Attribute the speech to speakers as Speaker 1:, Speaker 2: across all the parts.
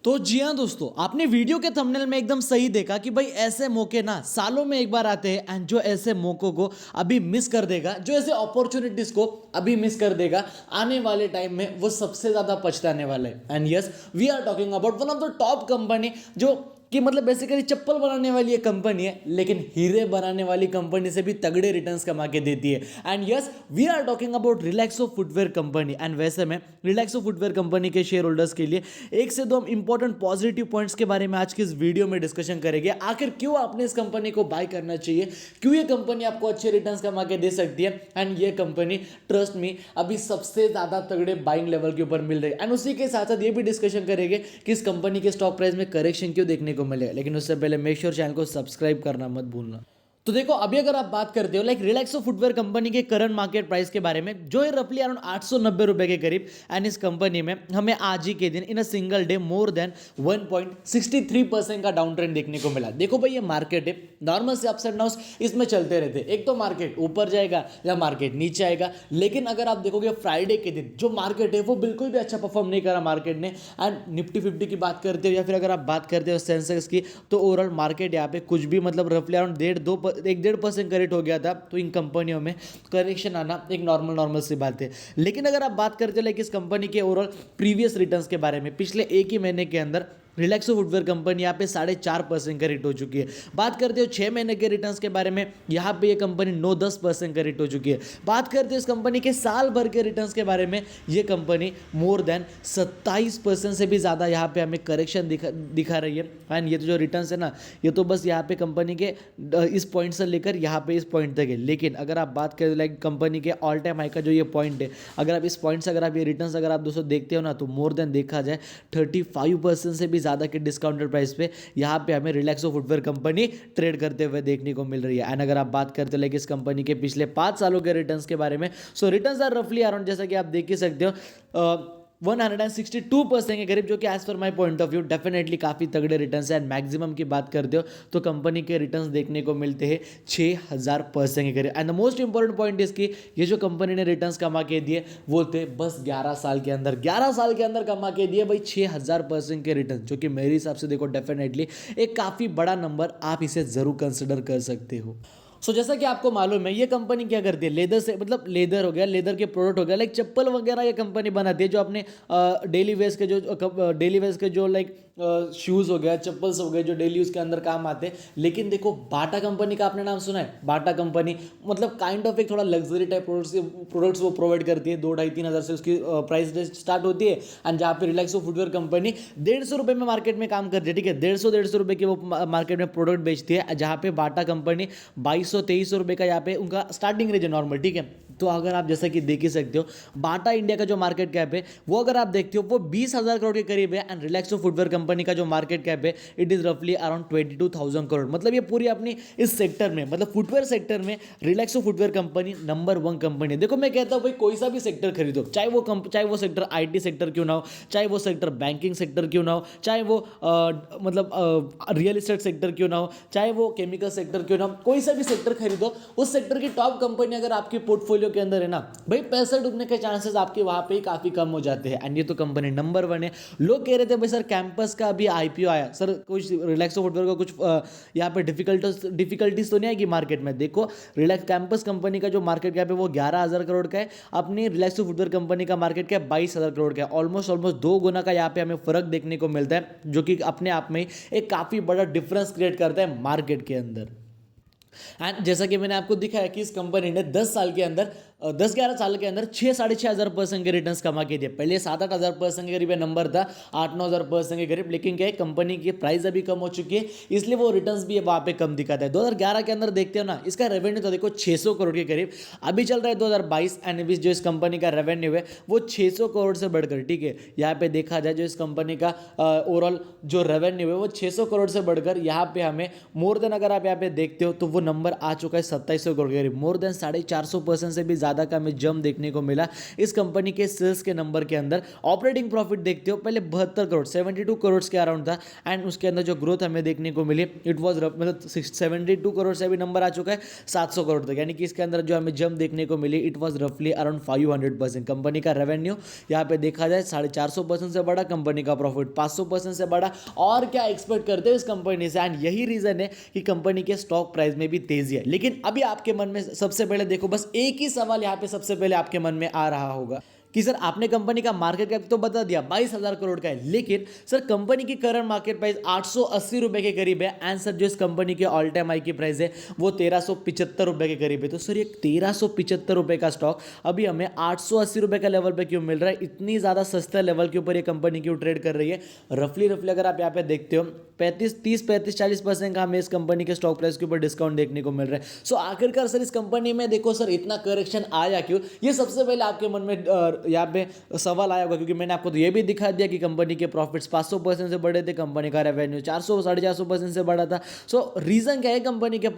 Speaker 1: तो जी हाँ दोस्तों, आपने वीडियो के थंबनेल में एकदम सही देखा कि भाई ऐसे मौके ना सालों में एक बार आते हैं एंड जो ऐसे मौकों को अभी मिस कर देगा, जो ऐसे अपॉर्चुनिटीज को अभी मिस कर देगा, आने वाले टाइम में वो सबसे ज्यादा पछताने वाला है। And yes, we are talking about one of the top company जो कि मतलब बेसिकली चप्पल बनाने वाली एक कंपनी है, लेकिन हीरे बनाने वाली कंपनी से भी तगड़े रिटर्न्स कमा के देती है। And yes, we are talking about Relaxo footwear company. And वैसे में रिलैक्सो फुटवेयर कंपनी के शेयर होल्डर्स के लिए एक से दो हम इंपॉर्टेंट पॉजिटिव पॉइंट्स के बारे में आज की इस वीडियो में डिस्कशन करेंगे। आखिर क्यों आपने इस कंपनी को बाय करना चाहिए, क्यों ये कंपनी आपको अच्छे रिटर्न्स कमा के दे सकती है, एंड ये कंपनी ट्रस्ट मी अभी सबसे ज्यादा तगड़े बाइंग लेवल के ऊपर मिल रही है। एंड उसी के साथ साथ ये भी डिस्कशन करेंगे कि इस कंपनी के स्टॉक प्राइस में करेक्शन क्यों देखने को मिलेगा। लेकिन उससे पहले मेक श्योर चैनल को सब्सक्राइब करना मत भूलना। तो देखो, अभी अगर आप बात करते हो लाइक रिलैक्सो फुटवेयर कंपनी के करंट मार्केट प्राइस के बारे में, जो है रफली अराउंड 890 रुपए के करीब। एंड इस कंपनी में हमें आज ही के दिन in a single day more than 1.63% का डाउन ट्रेंड देखने को मिला। देखो भाई, ये मार्केट है, नॉर्मल से अप्स एंड डाउन्स इसमें चलते रहते हैं। एक तो मार्केट ऊपर जाएगा या मार्केट नीचे आएगा, लेकिन अगर आप देखोगे फ्राइडे के दिन जो मार्केट है वो बिल्कुल भी अच्छा परफॉर्म नहीं करा मार्केट ने। एंड निफ्टी 50 की बात करते हो या फिर अगर आप बात करते हो सेंसेक्स की, तो ओवरऑल मार्केट यहाँ पे कुछ भी मतलब रफली अराउंड 1.5% करेक्ट हो गया था। तो इन कंपनियों में करेक्शन आना एक नॉर्मल सी बात है। लेकिन अगर आप बात करते हो लाइक इस कंपनी के ओवरऑल प्रीवियस रिटर्न्स के बारे में, पिछले एक ही महीने के अंदर रिलैक्सो फुटवेयर कंपनी यहाँ पे 4.5% का रेट हो चुकी है। बात करते हो 6 महीने के रिटर्न्स के बारे में, यहाँ पे ये कंपनी 9-10% का रेट हो चुकी है। बात करते हो इस कंपनी के साल भर के रिटर्न्स के बारे में, ये कंपनी मोर देन 27% से भी ज़्यादा यहाँ पे हमें करेक्शन दिखा रही है। एंड ये तो जो रिटर्न्स है ना, ये तो बस यहाँ पे कंपनी के इस पॉइंट से लेकर यहाँ पे इस पॉइंट तक है। लेकिन अगर आप बात करें लाइक कंपनी के ऑल टाइम हाई का जो ये पॉइंट है, अगर आप इस पॉइंट से अगर आप ये रिटर्न्स अगर आप दोस्तों देखते हो ना, तो मोर देन देखा जाए 35% से भी ज़्यादा के डिस्काउंटेड प्राइस पे यहाँ पे हमें रिलैक्सो फुटवेयर कंपनी ट्रेड करते हुए देखने को मिल रही है। एंड अगर आप बात करते हो लाइक इस कंपनी के पिछले 5 सालों के रिटर्न्स के बारे में, सो रिटर्न्स आर रफली अराउंड, जैसा कि आप देख ही सकते हो, 162% के करीब, जो कि as per my point of view definitely काफ़ी तगड़े रिटर्न्स है। एंड मैक्सिमम की बात करते हो तो कंपनी के रिटर्न्स देखने को मिलते हैं 6000% के करीब। And the most important point इसकी, ये जो कंपनी ने रिटर्न्स कमा के दिए वो थे बस 11 साल के अंदर, 11 साल के अंदर कमा के दिए भाई 6000% के रिटर्न, जो कि मेरे हिसाब से देखो डेफिनेटली एक काफ़ी बड़ा नंबर, आप इसे ज़रूर कंसिडर कर सकते हो। सो जैसा कि आपको मालूम है, ये कंपनी क्या करती है, लेदर से मतलब लेदर हो गया, लेदर के प्रोडक्ट हो गया, लाइक चप्पल वगैरह ये कंपनी बनाती है, जो अपने डेली वेयर्स के जो लाइक शूज़ हो गया, चप्पल्स हो गए, जो डेली यूज़ के अंदर काम आते हैं। लेकिन देखो, बाटा कंपनी का आपने नाम सुना है? बाटा कंपनी मतलब काइंड ऑफ एक थोड़ा लग्जरी टाइप प्रोडक्ट्स वो प्रोवाइड करती है। 2-2.5-3 हज़ार से उसकी प्राइस स्टार्ट होती है। एंड जहाँ पे रिलैक्सो फुटवेयर कंपनी 150 रुपये में मार्केट में काम करती है, ठीक है, 150 रुपये की वो मार्केट में प्रोडक्ट बेचती है। जहाँ पे बाटा कंपनी 2200-2300 रुपये का यहाँ पे उनका स्टार्टिंग रेंज है नॉर्मल, ठीक है। तो अगर आप जैसा कि देख ही सकते हो, बाटा इंडिया का जो मार्केट कैप है वो अगर आप देखते हो वो 20,000 करोड़ के करीब है। एंड रिलैक्सो फुटवेयर कंपनी का जो मार्केट कैप है इट इज रफली अराउंड 22,000 करोड़। मतलब ये पूरी अपनी इस सेक्टर में, मतलब फुटवेयर सेक्टर में Relaxo footwear company number 1 company है। देखो, मैं कहता हूँ भाई, कोई सा भी सेक्टर खरीदो, चाहे वो सेक्टर आईटी सेक्टर क्यों ना हो, चाहे वो सेक्टर बैंकिंग सेक्टर क्यों ना हो, चाहे वो रियल एस्टेट सेक्टर क्यों ना हो, चाहे वो केमिकल सेक्टर क्यों ना हो, कोई सा भी सेक्टर खरीदो, उस सेक्टर की टॉप कंपनी अगर आपके पोर्टफोलियो के अंदर है ना भाई, पैसे डूबने के चांसेस आपके वहां पे ही काफी कम हो जाते हैं। एंड ये तो कंपनी नंबर 1 है। लोग कह रहे थे भाई सर कैंपस का अभी आईपीओ आया, सर कुछ रिलैक्सो फुटवेयर को कुछ यहाँ पे डिफिकल्टीज तो नहीं आएगी मार्केट में? देखो, रिलैक्स कैंपस कंपनी का जो मार्केट कैप है वो 11,000 करोड़ का है, अपनी रिलैक्सो फुटवेयर कंपनी का मार्केट कैप 22,000 करोड़ का है। ऑलमोस्ट 2 गुना का यहाँ पे हमें फर्क देखने को मिलता है, जो कि अपने आप में एक काफी बड़ा डिफरेंस क्रिएट करता है मार्केट के अंदर। एंड जैसा कि मैंने आपको दिखाया कि इस कंपनी ने 10-11 साल के अंदर 6-6.5% के रिटर्न्स कमा के दिए। पहले 7-8 हज़ार% के करीब नंबर था, 8-9 हज़ार% के करीब। लेकिन क्या है, कंपनी की प्राइस अभी कम हो चुकी है, इसलिए वो रिटर्न्स भी वहाँ पे कम दिखाता है। 2011 के अंदर देखते हो ना, इसका रेवेन्यू तो देखो 600 करोड़ के करीब, अभी चल रहा है 2022 एंड जो इस कंपनी का रेवेन्यू है वो 600 करोड़ से बढ़कर, ठीक है, यहाँ पे देखा जाए जो इस कंपनी का ओवरऑल जो रेवेन्यू है वो 600 करोड़ से बढ़कर यहाँ पे हमें मोर देन, अगर आप यहाँ पे देखते हो तो वो नंबर आ चुका है 2700 करोड़ के करीब, मोर देन 450% से भी ज़्यादा ज़्यादा का हमें जंप देखने को मिला इस कंपनी के सेल्स के नंबर के अंदर। ऑपरेटिंग प्रॉफिट देखते हो पहले 72 करोड़ 72 करोड़ के अराउंड था एंड उसके अंदर जो ग्रोथ हमें देखने को मिली इट वॉज मतलब 72 करोड़ से भी नंबर आ चुका है 700 करोड़ तक, यानी कि इसके अंदर जो हमें जंप देखने को मिली इट वॉज रफली अराउंड 500%। कंपनी का रेवेन्यू यहाँ पे देखा जाए 450% से बढ़ा, कंपनी का प्रॉफिट 500% से बढ़ा। और क्या एक्सपेक्ट करते हो इस कंपनी से, एंड यही रीजन है कि कंपनी के स्टॉक प्राइस में भी तेजी है। लेकिन अभी आपके मन में सबसे पहले देखो, बस एक ही सवाल यहाँ पे सबसे पहले आपके मन में आ रहा होगा कि सर आपने कंपनी का मार्केट कैप तो बता दिया 22,000 करोड़ का है, लेकिन सर कंपनी की करंट मार्केट प्राइस 880 रुपए के करीब है एंड सर जो इस कंपनी के ऑल टाइम हाई की प्राइस है वो 1375 रुपए के करीब है। तो सर ये 1375 रुपए का स्टॉक अभी हमें 880 रुपए का लेवल पे क्यों मिल रहा है? इतनी ज़्यादा सस्ता लेवल के ऊपर ये कंपनी क्यों ट्रेड कर रही है? रफली अगर आप यहाँ पे देखते हो 30-40% का हमें इस कंपनी के स्टॉक प्राइस के ऊपर डिस्काउंट देखने को मिल रहा है। सो आखिरकार सर इस कंपनी में देखो सर इतना करेक्शन आया क्यों, ये सबसे पहले आपके मन में यहाँ पे सवाल आया होगा, क्योंकि मैंने आपको तो ये भी दिखा दिया कि कंपनी के प्रॉफिट्स 500% से बढ़े थे, कंपनी का रेवेन्यू 400-450% से बढ़ा था। सो रीजन क्या है कंपनी के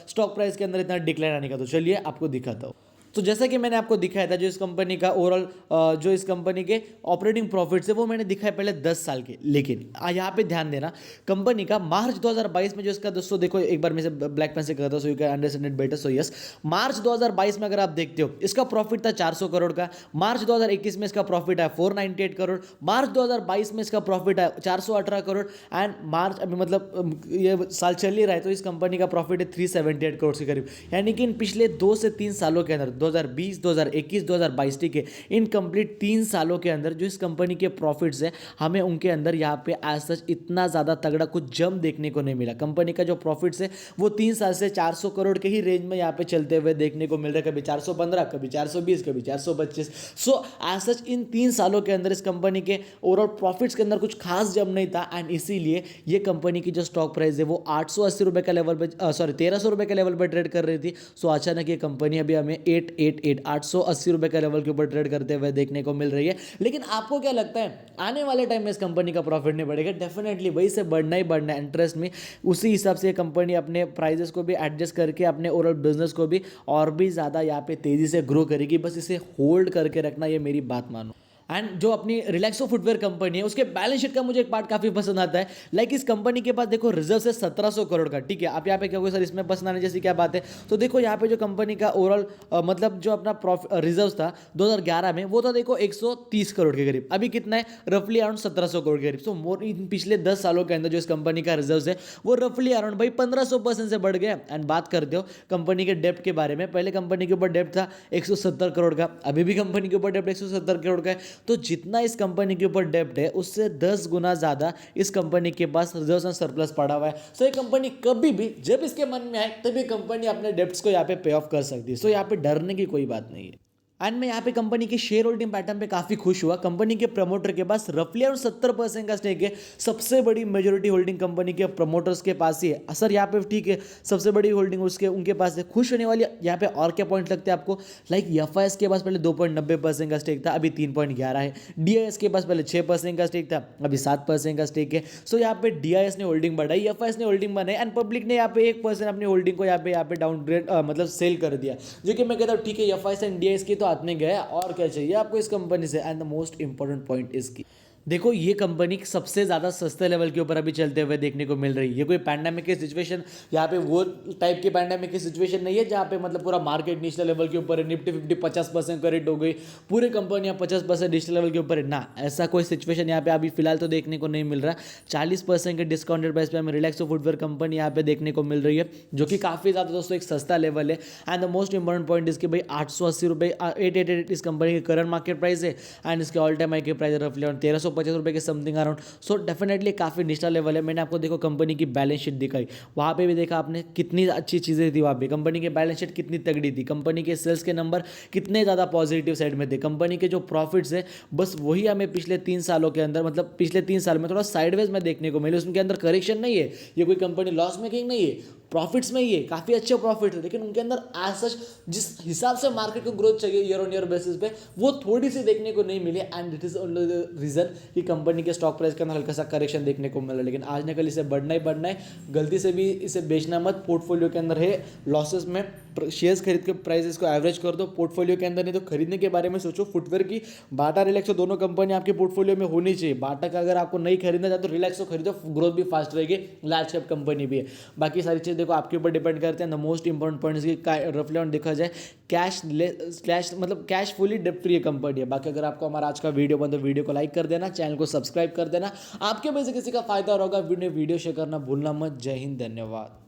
Speaker 1: स्टॉक प्राइस के अंदर इतना डिक्लाइन आने का? तो चलिए आपको दिखाता हूँ। तो जैसा कि मैंने आपको दिखाया था जो इस कंपनी का ओवरऑल जो इस कंपनी के ऑपरेटिंग प्रॉफिट्स है वो मैंने दिखाया पहले 10 साल के, लेकिन यहाँ पे ध्यान देना कंपनी का मार्च 2022 में जो इसका दोस्तों देखो एक बार मैं से ब्लैक पेन से करता हूँ so you can understand it better. So yes, March 2022 में अगर आप देखते हो इसका प्रॉफिट था 400 करोड़ का, मार्च 2021 में इसका प्रॉफिट है 498 करोड़, मार्च 2022 में इसका प्रॉफिट है 418 करोड़ एंड मार्च अभी मतलब ये साल चल ही रहा है तो इस कंपनी का प्रॉफिट है 378 करोड़ के करीब। यानी कि इन पिछले 2 से 3 सालों के अंदर 2020, 2021, 2022 ठीक है, इन कंप्लीट 3 सालों के अंदर जो इस कंपनी के प्रॉफिट्स है हमें उनके अंदर यहाँ पे एज सच इतना ज़्यादा तगड़ा कुछ जंप देखने को नहीं मिला। कंपनी का जो प्रॉफिट्स है वो 3 साल से 400 करोड़ के ही रेंज में यहाँ पे चलते हुए देखने को मिल रहा है, कभी 415, कभी 420, कभी 425। सो एज सच इन 3 सालों के अंदर इस कंपनी के ओवरऑल प्रॉफिट्स के अंदर कुछ खास जंप नहीं था एंड इसीलिए ये कंपनी की जो स्टॉक प्राइस है वो 880 रुपये का लेवल पे 1300 रुपये के लेवल पर ट्रेड कर रही थी। सो अचानक ये कंपनी अभी हमें 880 रुपए के लेवल के ऊपर ट्रेड करते हुए देखने को मिल रही है। लेकिन आपको क्या लगता है आने वाले टाइम में इस कंपनी का प्रॉफिट नहीं बढ़ेगा? डेफिनेटली वही से बढ़ना ही बढ़ना है, इंटरेस्ट में उसी हिसाब से कंपनी अपने प्राइजेस को भी एडजस्ट करके अपने ओवरऑल बिजनेस को भी और भी ज़्यादा यहाँ पे तेज़ी से ग्रो करेगी। बस इसे होल्ड करके रखना, ये मेरी बात मानो। एंड जो अपनी रिलैक्सो फुटवेयर कंपनी है उसके बैलेंस शीट का मुझे एक पार्ट काफी पसंद आता है। लाइक इस कंपनी के पास देखो रिजर्व है 1700 करोड़ का, ठीक है। आप यहाँ पे कहोगे सर इसमें पसंद आने जैसी क्या बात है, तो देखो यहाँ पे जो कंपनी का ओवरऑल मतलब जो अपना रिजर्व था 2011 में वो था देखो 130 करोड़ के करीब, अभी कितना है रफली अराउंड 1700 करोड़ के करीब। सो मोर इन पिछले 10 सालों के अंदर जो इस कंपनी का रिजर्व है वो रफली अराउंड भाई 1500% से बढ़ गया। एंड बात करते हो कंपनी के डेप्ट के बारे में, पहले कंपनी के ऊपर डेप्ट था 170 करोड़ का, अभी भी कंपनी के ऊपर डेप्ट 170 करोड़ का है। तो जितना इस कंपनी के ऊपर डेप्ट है उससे 10 गुना ज्यादा इस कंपनी के पास रिजर्व एंड सरप्लस पड़ा हुआ है। सो ये कंपनी कभी भी जब इसके मन में आए तभी कंपनी अपने डेप्ट्स को यहाँ पे पे ऑफ कर सकती है। सो यहाँ पे डरने की कोई बात नहीं है। एंड मैं यहाँ पे कंपनी के शेयर होल्डिंग पैटर्न पे काफी खुश हुआ। कंपनी के प्रमोटर के पास रफली अराउंड 70% का स्टेक है, सबसे बड़ी मेजोरिटी होल्डिंग कंपनी के प्रमोटर्स के पास ही है। सर यहाँ पे ठीक है सबसे बड़ी होल्डिंग उसके उनके पास है, खुश होने वाली यहाँ पे और क्या पॉइंट लगते हैं आपको? लाइक एफआईएस के पास पहले 2.90% का स्टेक था, अभी 3.11 है। डीआईएस के पास पहले 6% का स्टेक था, अभी 7% का स्टेक है। सो यहाँ पे डीआईएस ने होल्डिंग बढ़ाई, एफआईएस ने होल्डिंग बनाई एंड पब्लिक ने यहाँ पे 1% अपनी होल्डिंग को यहाँ पे डाउनग्रेड मतलब सेल कर दिया, जो कि मैं कहता हूँ ठीक है एफआईएस एंड डीआईएस की तो हाथ में गया और क्या चाहिए आपको इस कंपनी से। And the most important point is की देखो ये कंपनी सबसे ज़्यादा सस्ते लेवल के ऊपर अभी चलते हुए देखने को मिल रही है। ये कोई पैंडेमिक की सिचुएशन यहाँ पे वो टाइप की पैंडेमिक की सिचुएशन नहीं है जहाँ पे मतलब पूरा मार्केट नेशनल लेवल के ऊपर है, निफ्टी 50 50% करेक्ट हो गई, पूरे कंपनियाँ 50% नेशनल लेवल के ऊपर है ना, ऐसा कोई सिचुएशन यहाँ पे अभी फिलहाल तो देखने को नहीं मिल रहा। 40% के डिस्काउंटेड प्राइस पे हमें रिलैक्सो फुटवेयर कंपनी यहाँ पे देखने को मिल रही है, जो कि काफ़ी ज़्यादा दोस्तों एक सस्ता लेवल है। And the most important point इसके भाई 880 रुपये 888 इस कंपनी की करंट मार्केट प्राइस है एंड इसके ऑल टाइम हाई के प्राइस रफली 1350 रुपये के समथिंग अराउंड। सो डेफिनेटली काफी नेशनल लेवल है। मैंने आपको देखो कंपनी की बैलेंस शीट दिखाई, वहां पे भी देखा आपने कितनी अच्छी चीजें थी, वहां पे कंपनी की बैलेंस शीट कितनी तगड़ी थी, कंपनी के सेल्स के नंबर कितने ज्यादा पॉजिटिव साइड में थे, कंपनी के जो प्रॉफिट्स है बस वही हमें पिछले 3 सालों के अंदर मतलब पिछले 3 साल में थोड़ा साइडवेज में देखने को मिले, उसके अंदर करेक्शन नहीं है, ये कोई कंपनी लॉस मेकिंग नहीं है, प्रॉफिट्स में ही है, काफ़ी अच्छे प्रॉफिट है, लेकिन उनके अंदर एज सच जिस हिसाब से मार्केट को ग्रोथ चाहिए ईयर ऑन ईयर बेसिस पे वो थोड़ी सी देखने को नहीं मिली। And it is only the reason कि कंपनी के स्टॉक प्राइस के अंदर हल्का सा करेक्शन देखने को मिला, लेकिन आज न कल इसे बढ़ना ही बढ़ना है। गलती से भी इसे बेचना मत, पोर्टफोलियो के अंदर है लॉसेस में शेयर्स खरीद के प्राइसेस को एवरेज कर दो पोर्टफोलियो के अंदर, नहीं तो खरीदने के बारे में सोचो। फुटवेयर की बाटा रिलैक्सो दोनों कंपनी आपके पोर्टफोलियो में होनी चाहिए। बाटा का अगर आपको नहीं खरीदना चाहते तो रिलैक्सो खरीदो, ग्रोथ भी फास्ट रहेगी, लार्ज कैप कंपनी भी है। बाकी सारी चीज़ देखो आपके ऊपर डिपेंड करते हैं। द मोस्ट इंपॉर्टेंट पॉइंट की रफली ऑन देखा जाए कैश स्लैश मतलब कैश फुली डेप्ट फ्री कंपनी है। बाकी अगर आपको हमारा आज का वीडियो बंद तो वीडियो को लाइक कर देना, चैनल को सब्सक्राइब कर देना, आपके वजह से किसी का फायदा होगा। वीडियो शेयर करना भूलना मत। जय हिंद, धन्यवाद।